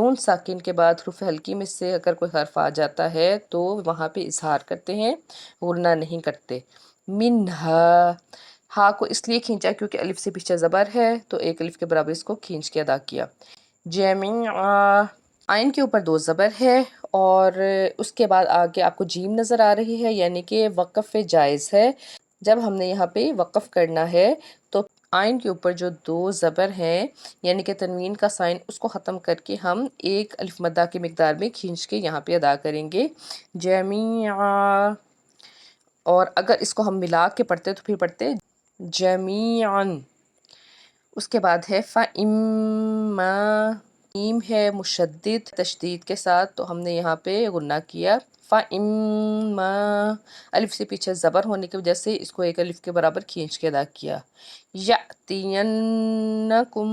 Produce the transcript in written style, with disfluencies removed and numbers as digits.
नून साकिन के बाद हरूफ हल्की में से अगर कोई हर्फ आ जाता है तो वहाँ पे इजहार करते हैं, गुन्ना नहीं करते। मिन्हा, हा को इसलिए खींचा क्योंकि अलिफ से पीछे ज़बर है, तो एक अलिफ के बराबर इसको खींच के अदा किया। जमीआ, आइन के ऊपर 2 ज़बर है और उसके बाद आगे आपको जीम नज़र आ रही है, यानी कि वक़्फ़ जायज़ है। जब हमने यहाँ पे वक़्फ़ करना है तो आइन के ऊपर जो 2 ज़बर हैं यानी कि तनवीन का साइन, उसको ख़त्म करके हम एक अलिफ मद्दा की मिकदार में खींच के यहाँ पे अदा करेंगे जमीआ। और अगर इसको हम मिला के पढ़ते तो फिर पढ़ते जमीअन। उसके बाद है फ़इम्मा, मीम है मुशद्दिद तशदीद के साथ, तो हमने यहाँ पे गुन्ना किया। फ़इम्मा, अलिफ से पीछे ज़बर होने की वजह से इसको एक अलिफ के बराबर खींच के अदा किया। यातियन्नकुम,